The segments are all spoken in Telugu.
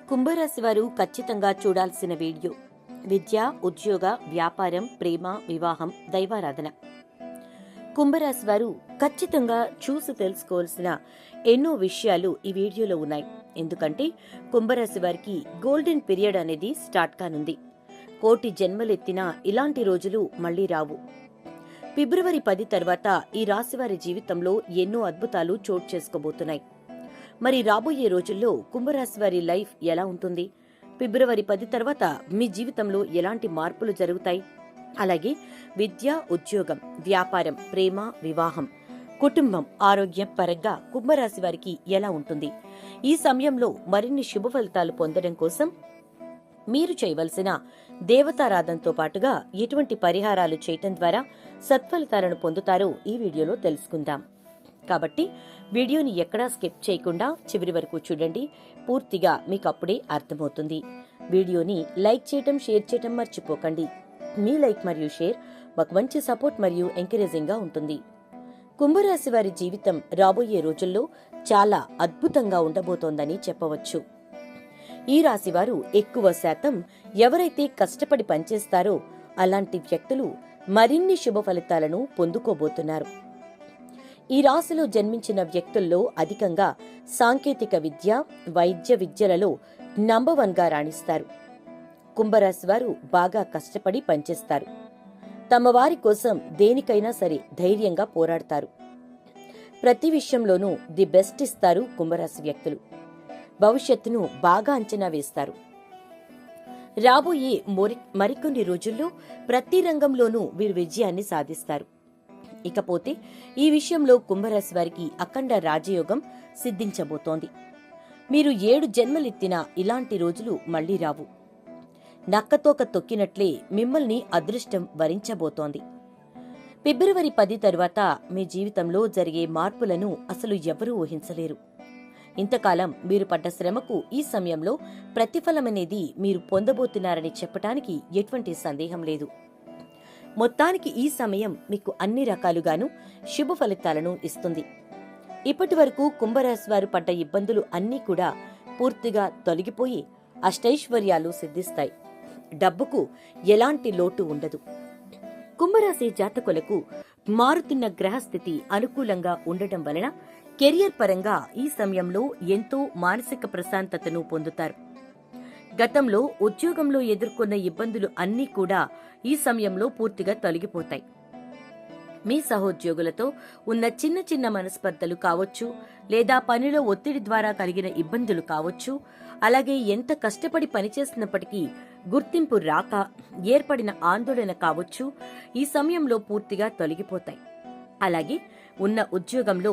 కుంభరాశి వారు ఖచ్చితంగా చూడాల్సిన వీడియో. విద్య, ఉద్యోగ, వ్యాపారం, ప్రేమ, వివాహం, దైవారాధన. కుంభరాశి వారు ఖచ్చితంగా చూసి తెలుసుకోవాల్సిన ఎన్నో విషయాలు ఈ వీడియోలో ఉన్నాయి. ఎందుకంటే కుంభరాశి వారికి గోల్డెన్ పీరియడ్ అనేది స్టార్ట్ కానుంది. కోటి జన్మలెత్తినా ఇలాంటి రోజులు మళ్లీ రావు. ఫిబ్రవరి 10 తర్వాత ఈ రాశివారి జీవితంలో ఎన్నో అద్భుతాలు చోటు చేసుకోబోతున్నాయి. మరి రాబోయే రోజుల్లో కుంభరాశి వారి లైఫ్ ఎలా ఉంటుంది? ఫిబ్రవరి 10 తర్వాత మీ జీవితంలో ఎలాంటి మార్పులు జరుగుతాయి? అలాగే విద్య, ఉద్యోగం, వ్యాపారం, ప్రేమ, వివాహం, కుటుంబం, ఆరోగ్యం పరంగా కుంభరాశి వారికి ఎలా ఉంటుంది? ఈ సమయంలో మరిన్ని శుభ ఫలితాలు పొందడం కోసం మీరు చేయవలసిన దేవతారాధనతో పాటుగా ఎటువంటి పరిహారాలు చేయటం ద్వారా సత్ఫలితాలను పొందుతారో ఈ వీడియోలో తెలుసుకుందాం. కాబట్టి వీడియోని ఎక్కడా స్కిప్ చేయకుండా చివరి వరకు చూడండి. పూర్తిగా మీకు అప్పుడే అర్థమవుతుంది. వీడియోని లైక్ చేయటం, షేర్ చేయటం మర్చిపోకండి. మీ లైక్ మరియు షేర్ మాకు మంచి సపోర్ట్ మరియు ఎంకరేజింగ్ గా ఉంటుంది. కుంభరాశి వారి జీవితం రాబోయే రోజుల్లో చాలా అద్భుతంగా ఉండబోతోందని చెప్పవచ్చు. ఈ రాశివారు ఎక్కువ శాతం ఎవరైతే కష్టపడి పనిచేస్తారో అలాంటి వ్యక్తులు మరిన్ని శుభ ఫలితాలను పొందుకోబోతున్నారు. ఈ రాశిలో జన్మించిన వ్యక్తుల్లో అధికంగా సాంకేతిక విద్య, వైద్య విద్యలలో నంబర్ 1 గా రాణిస్తారు. కుంభరాశి వారు బాగా కష్టపడి పనిచేస్తారు. తమ వారి కోసం దేనికైనా సరే ధైర్యంగా పోరాడతారు. ప్రతి విషయంలోనూ ది బెస్ట్ ఇస్తారు కుంభరాశి వ్యక్తులు. భవిష్యత్తును బాగా అంచనా వేస్తారు. రాబోయే మరికొన్ని రోజుల్లో ప్రతి రంగంలోనూ వీరు విజయాన్ని సాధిస్తారు. ఇకపోతే ఈ విషయంలో కుంభరాశి వారికి అఖండ రాజయోగం సిద్ధించబోతోంది. మీరు 7 జన్మలెత్తినా ఇలాంటి రోజులు మళ్లీ రావు. నక్కతోక తొక్కినట్లే మిమ్మల్ని అదృష్టం వరించబోతోంది. ఫిబ్రవరి 10 తరువాత మీ జీవితంలో జరిగే మార్పులను అసలు ఎవరూ ఊహించలేరు. ఇంతకాలం మీరు పడ్డ శ్రమకు ఈ సమయంలో ప్రతిఫలమనేది మీరు పొందబోతున్నారని చెప్పటానికి ఎటువంటి సందేహం లేదు. మొత్తానికి ఈ సమయం మీకు అన్ని రకాలుగాను శుభ ఫలితాలను ఇస్తుంది. ఇప్పటి వరకు కుంభరాశి వారు పడ్డ ఇబ్బందులు అన్నీ కూడా పూర్తిగా తొలగిపోయి అష్టైశ్వర్యాలు సిద్ధిస్తాయి. డబ్బుకు ఎలాంటి లోటు ఉండదు. కుంభరాశి జాతకులకు మారుతున్న గ్రహస్థితి అనుకూలంగా ఉండటం వలన కెరియర్ పరంగా ఈ సమయంలో ఎంతో మానసిక ప్రశాంతతను పొందుతారు. గతంలో ఉద్యోగంలో ఎదుర్కొన్న ఇబ్బందులు అన్నీ కూడా ఈ సమయంలో పూర్తిగా తొలగిపోతాయి. మీ సహోద్యోగులతో ఉన్న చిన్న చిన్న మనస్పర్ధలు కావచ్చు, లేదా పనిలో ఒత్తిడి ద్వారా కలిగిన ఇబ్బందులు కావచ్చు, అలాగే ఎంత కష్టపడి పనిచేసినప్పటికీ గుర్తింపు రాక ఏర్పడిన ఆందోళన కావచ్చు, ఈ సమయంలో పూర్తిగా తొలగిపోతాయి. అలాగే ఉన్న ఉద్యోగంలో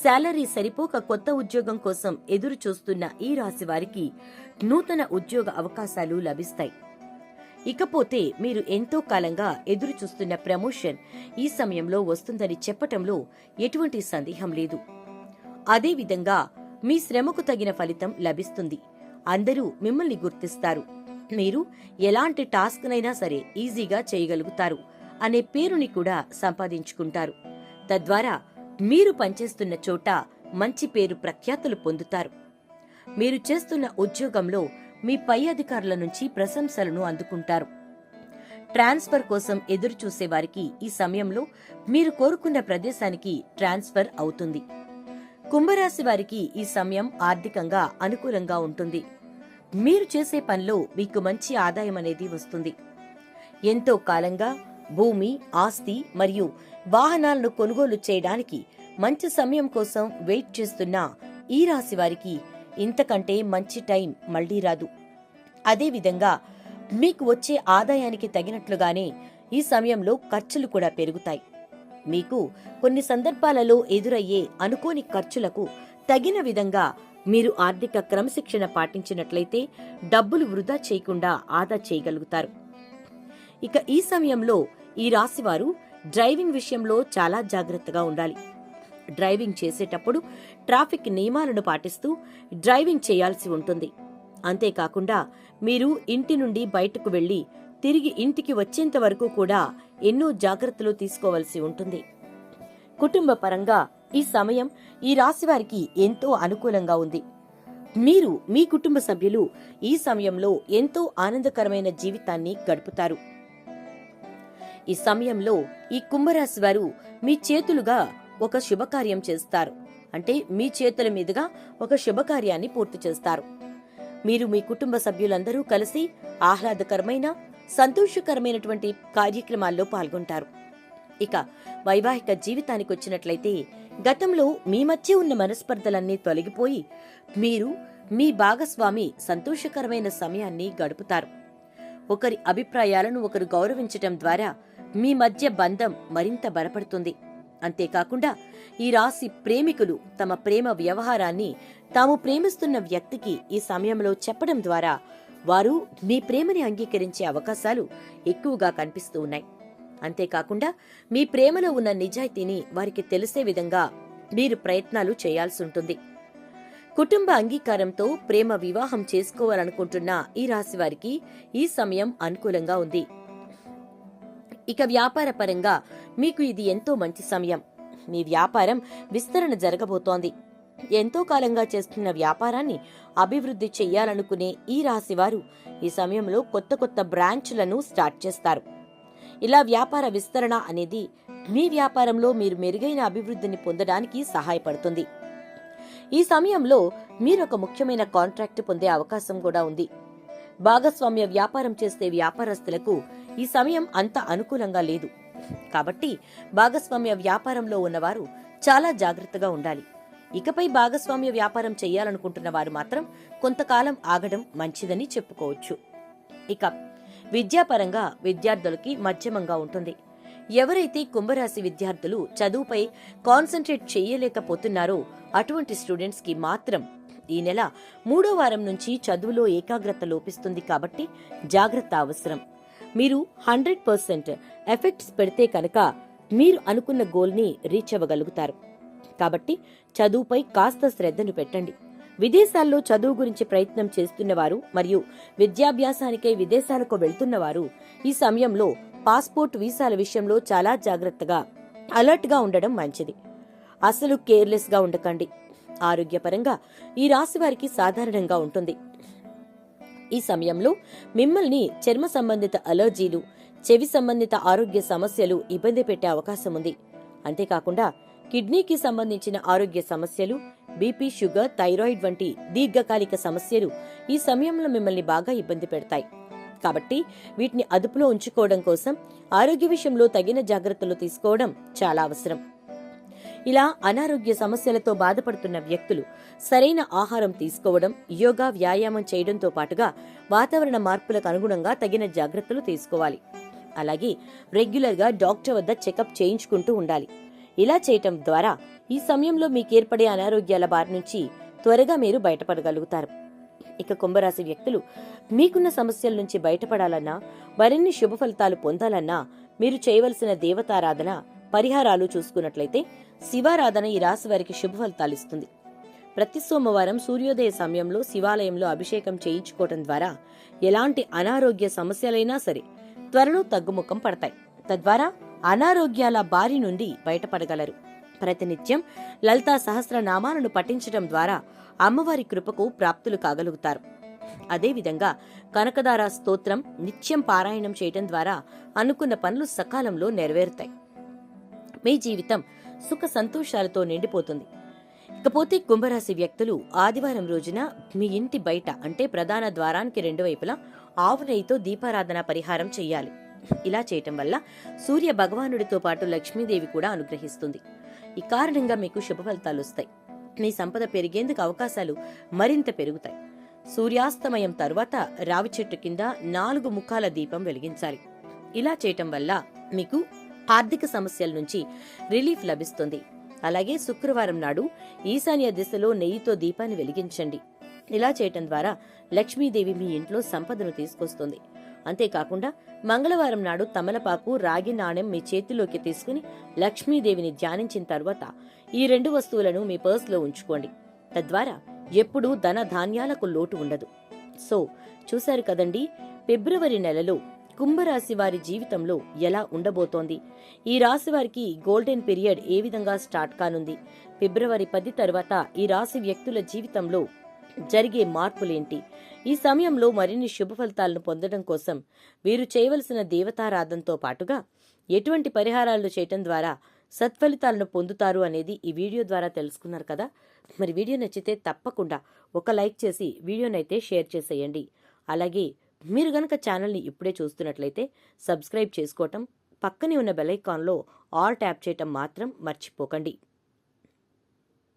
శాలరీ సరిపోక కొత్త ఉద్యోగం కోసం ఎదురు చూస్తున్న ఈ రాశి వారికి నూతన ఉద్యోగ అవకాశాలు లభిస్తాయి. ఇకపోతే మీరు ఎంతో కాలంగా ఎదురు చూస్తున్న ప్రమోషన్ ఈ సమయంలో వస్తుందని చెప్పటంలో ఎటువంటి సందేహం లేదు. అదేవిధంగా మీ శ్రమకు తగిన ఫలితం లభిస్తుంది. అందరూ మిమ్మల్ని గుర్తిస్తారు. మీరు ఎలాంటి టాస్క్నైనా సరే ఈజీగా చేయగలుగుతారు అనే పేరుని కూడా సంపాదించుకుంటారు. తద్వారా మీరు పనిచేస్తున్న చోట మంచి పేరు ప్రఖ్యాతులు పొందుతారు. మీరు చేస్తున్న ఉద్యోగంలో మీ పై అధికారుల నుంచి ప్రశంసలను అందుకుంటారు. ట్రాన్స్ఫర్ కోసం ఎదురు చూసేవారికి ఈ సమయంలో మీరు కోరుకున్న ప్రదేశానికి ట్రాన్స్ఫర్ అవుతుంది. కుంభరాశి వారికి ఈ సమయం ఆర్థికంగా అనుకూలంగా ఉంటుంది. మీరు చేసే పనిలో మీకు మంచి ఆదాయం అనేది వస్తుంది. ఎంతో కాలంగా భూమి, ఆస్తి మరియు వాహనాలను కొనుగోలు చేయడానికి మంచి సమయం కోసం వెయిట్ చేస్తున్న ఈ రాశి వారికి ఇంతకంటే మంచి టైం మళ్లీ రాదు. అదేవిధంగా మీకు వచ్చే ఆదాయానికి తగినట్లుగానే ఈ సమయంలో ఖర్చులు కూడా పెరుగుతాయి. మీకు కొన్ని సందర్భాలలో ఎదురయ్యే అనుకోని ఖర్చులకు తగిన విధంగా మీరు ఆర్థిక క్రమశిక్షణ పాటించినట్లయితే డబ్బులు వృధా చేయకుండా ఆదా చేయగలుగుతారు. ఇక ఈ సమయంలో ఈ రాశివారు డ్రైవింగ్ విషయంలో చాలా జాగ్రత్తగా ఉండాలి. డ్రైవింగ్ చేసేటప్పుడు ట్రాఫిక్ నియమాలను పాటిస్తూ డ్రైవింగ్ చేయాల్సి ఉంటుంది. అంతేకాకుండా మీరు ఇంటి నుండి బయటకు వెళ్లి తిరిగి ఇంటికి వచ్చేంత వరకు కూడా ఎన్నో జాగ్రత్తలు తీసుకోవాల్సి ఉంటుంది. కుటుంబ పరంగా ఈ సమయం ఈ రాశి వారికి ఎంతో అనుకూలంగా ఉంది. మీరు మీ కుటుంబ సభ్యులు ఈ సమయంలో ఎంతో ఆనందకరమైన జీవితాన్ని గడుపుతారు. ఈ సమయంలో ఈ కుంభరాశి వారు మీ చేతులుగా ఒక శుభకార్యం చేస్తారు. అంటే మీ చేతుల మీదుగా ఒక శుభకార్యాన్ని పూర్తి చేస్తారు. మీరు మీ కుటుంబ సభ్యులందరూ కలిసి ఆహ్లాదకరమైన సంతోషకరమైనటువంటి కార్యక్రమాల్లో పాల్గొంటారు. ఇక వైవాహిక జీవితానికి వచ్చినట్లయితే గతంలో మీ మధ్య ఉన్న మనస్పర్ధలన్నీ తొలగిపోయి మీరు మీ భాగస్వామి సంతోషకరమైన సమయాన్ని గడుపుతారు. ఒకరి అభిప్రాయాలను ఒకరు గౌరవించటం ద్వారా మీ మధ్య బంధం మరింత బలపడుతుంది. అంతేకాకుండా ఈ రాశి ప్రేమికులు తమ ప్రేమ వ్యవహారాన్ని తాము ప్రేమిస్తున్న వ్యక్తికి ఈ సమయంలో చెప్పడం ద్వారా వారు మీ ప్రేమని అంగీకరించే అవకాశాలు ఎక్కువగా కనిపిస్తూ ఉన్నాయి. అంతేకాకుండా మీ ప్రేమలో ఉన్న నిజాయితీని వారికి తెలిసే విధంగా మీరు ప్రయత్నాలు చేయాల్సి ఉంటుంది. కుటుంబ అంగీకారంతో ప్రేమ వివాహం చేసుకోవాలనుకుంటున్న ఈ రాశి వారికి ఈ సమయం అనుకూలంగా ఉంది. ఇక వ్యాపార పరంగా మీకు ఇది ఎంతో మంచి సమయం. మీ వ్యాపారం విస్తరణ జరగబోతోంది. ఎంతో కాలంగా చేస్తున్న వ్యాపారాన్ని అభివృద్ధి చెయ్యాలనుకునే ఈ రాశివారు ఈ సమయంలో కొత్త కొత్త బ్రాంచ్లను స్టార్ట్ చేస్తారు. ఇలా వ్యాపార విస్తరణ అనేది మీ వ్యాపారంలో మీరు మెరుగైన అభివృద్ధిని పొందడానికి సహాయపడుతుంది. ఈ సమయంలో మీరు ఒక ముఖ్యమైన కాంట్రాక్ట్ పొందే అవకాశం కూడా ఉంది. భాగస్వామ్య వ్యాపారం చేసే వ్యాపారస్తులకు ఈ సమయం అంత అనుకూలంగా లేదు. కాబట్టి భాగస్వామ్య వ్యాపారంలో ఉన్నవారు చాలా జాగ్రత్తగా ఉండాలి. ఇకపై భాగస్వామ్య వ్యాపారం చేయాలనుకుంటున్న వారు మాత్రం కొంతకాలం ఆగడం మంచిదని చెప్పుకోవచ్చు. ఇక విద్యాపరంగా విద్యార్థులకి మధ్యమంగా ఉంటుంది. ఎవరైతే కుంభరాశి విద్యార్థులు చదువుపై కాన్సంట్రేట్ చేయలేకపోతున్నారో అటువంటి స్టూడెంట్స్ కి మాత్రం ఈ నెల 3వ వారం నుంచి చదువులో ఏకాగ్రత లోపిస్తుంది. కాబట్టి జాగ్రత్త అవసరం. మీరు 100% ఎఫెక్ట్స్ పెడితే కనుక మీరు అనుకున్న గోల్ ని రీచ్ అవ్వగలుగుతారు. కాబట్టి చదువుపై కాస్త శ్రద్ధను పెట్టండి. విదేశాల్లో చదువు గురించి ప్రయత్నం చేస్తున్నవారు మరియు విద్యాభ్యాసానికై విదేశాలకు వెళ్తున్నవారు ఈ సమయంలో పాస్పోర్ట్ వీసాల విషయంలో చాలా జాగ్రత్తగా అలర్ట్ గా ఉండడం మంచిది. అసలు కేర్లెస్ గా ఉండకండి. ఆరోగ్యపరంగా ఈ రాశి వారికి సాధారణంగా ఉంటుంది. ఈ సమయంలో మిమ్మల్ని చర్మ సంబంధిత అలర్జీలు, చెవి సంబంధిత ఆరోగ్య సమస్యలు ఇబ్బంది పెట్టే అవకాశం ఉంది. అంతేకాకుండా కిడ్నీకి సంబంధించిన ఆరోగ్య సమస్యలు, బీపీ, షుగర్, థైరాయిడ్ వంటి దీర్ఘకాలిక సమస్యలు ఈ సమయంలో మిమ్మల్ని బాగా ఇబ్బంది పెడతాయి. కాబట్టి వీటిని అదుపులో ఉంచుకోవడం కోసం ఆరోగ్య విషయంలో తగిన జాగ్రత్తలు తీసుకోవడం చాలా అవసరం. ఇలా అనారోగ్య సమస్యలతో బాధపడుతున్న వ్యక్తులు సరైన ఆహారం తీసుకోవడం, యోగా, వ్యాయామం చేయడంతో పాటుగా వాతావరణ మార్పులకు అనుగుణంగా తగిన జాగ్రత్తలు తీసుకోవాలి. అలాగే రెగ్యులర్గా డాక్టర్ వద్ద చెకప్ చేయించుకుంటూ ఉండాలి. ఇలా చేయటం ద్వారా ఈ సమయంలో మీకు ఏర్పడే అనారోగ్యాల బారి నుంచి త్వరగా మీరు బయటపడగలుగుతారు. ఇక కుంభరాశి వ్యక్తులు మీకున్న సమస్యల నుంచి బయటపడాలన్నా, మరిన్ని శుభ ఫలితాలు పొందాలన్నా మీరు చేయవలసిన దేవతారాధన, పరిహారాలు చూసుకున్నట్లయితే శివారాధన ఈ రాశి వారికి శుభ ఫలితాలు ఇస్తుంది. ప్రతి సోమవారం సూర్యోదయ సమయంలో శివాలయంలో అభిషేకం చేయించుకోవడం ద్వారా ఎలాంటి అనారోగ్య సమస్యలైనా సరే త్వరలో తగ్గుముఖం పడతాయి. తద్వారా అనారోగ్యాల బారి నుండి బయటపడగలరు. ప్రతినిత్యం లలితా సహస్రనామాలను పఠించడం ద్వారా అమ్మవారి కృపకు ప్రాప్తులు కాగలుగుతారు. అదేవిధంగా కనకదార స్తోత్రం నిత్యం పారాయణం చేయడం ద్వారా అనుకున్న పనులు సకాలంలో నెరవేరుతాయి. మీ జీవితం సుఖ సంతోషాలతో నిండిపోతుంది. ఇకపోతే కుంభరాశి వ్యక్తులు ఆదివారం రోజున మీ ఇంటి బయట అంటే ప్రధాన ద్వారానికి 2 వైపులా ఆవు నెయ్యితో దీపారాధన పరిహారం చెయ్యాలి. ఇలా చేయటం వల్ల సూర్య భగవానుడితో పాటు లక్ష్మీదేవి కూడా అనుగ్రహిస్తుంది. ఈ కారణంగా మీకు శుభ ఫలితాలు వస్తాయి. మీ సంపద పెరిగేందుకు అవకాశాలు మరింత పెరుగుతాయి. సూర్యాస్తమయం తరువాత రావి చెట్టు కింద 4 ముఖాల దీపం వెలిగించాలి. ఇలా చేయటం వల్ల మీకు ఆర్థిక సమస్యల నుంచి రిలీఫ్ లభిస్తుంది. అలాగే శుక్రవారం నాడు ఈశాన్య దిశలో నెయ్యితో దీపాన్ని వెలిగించండి. ఇలా చేయటం ద్వారా లక్ష్మీదేవి మీ ఇంట్లో సంపదను తీసుకొస్తుంది. అంతేకాకుండా మంగళవారం నాడు తమలపాకు, రాగి నాణెం మీ చేతిలోకి తీసుకుని లక్ష్మీదేవిని ధ్యానించిన తర్వాత ఈ 2 వస్తువులను మీ పర్స్లో ఉంచుకోండి. తద్వారా ఎప్పుడూ ధన ధాన్యాలకు లోటు ఉండదు. సో చూశారు కదండి, ఫిబ్రవరి నెలలో కుంభరాశి వారి జీవితంలో ఎలా ఉండబోతోంది? ఈ రాశి వారికి గోల్డెన్ పీరియడ్ ఏ విధంగా స్టార్ట్ కానుంది? ఫిబ్రవరి 10 తర్వాత ఈ రాశి వ్యక్తుల జీవితంలో జరిగే మార్పులేంటి? ఈ సమయంలో మరిన్ని శుభ ఫలితాలను పొందడం కోసం వీరు చేయవలసిన దేవతారాధనతో పాటుగా ఎటువంటి పరిహారాలు చేయటం ద్వారా సత్ఫలితాలను పొందుతారు అనేది ఈ వీడియో ద్వారా తెలుసుకున్నారు కదా. మరి వీడియో నచ్చితే తప్పకుండా ఒక లైక్ చేసి వీడియోనైతే షేర్ చేసేయండి. అలాగే మీరు గనక ఛానల్ని ఇప్పుడే చూస్తున్నట్లయితే సబ్స్క్రైబ్ చేసుకోవటం, పక్కనే ఉన్న బెల్ ఐకాన్లో ఆల్ ట్యాప్ చేయటం మాత్రం మర్చిపోకండి.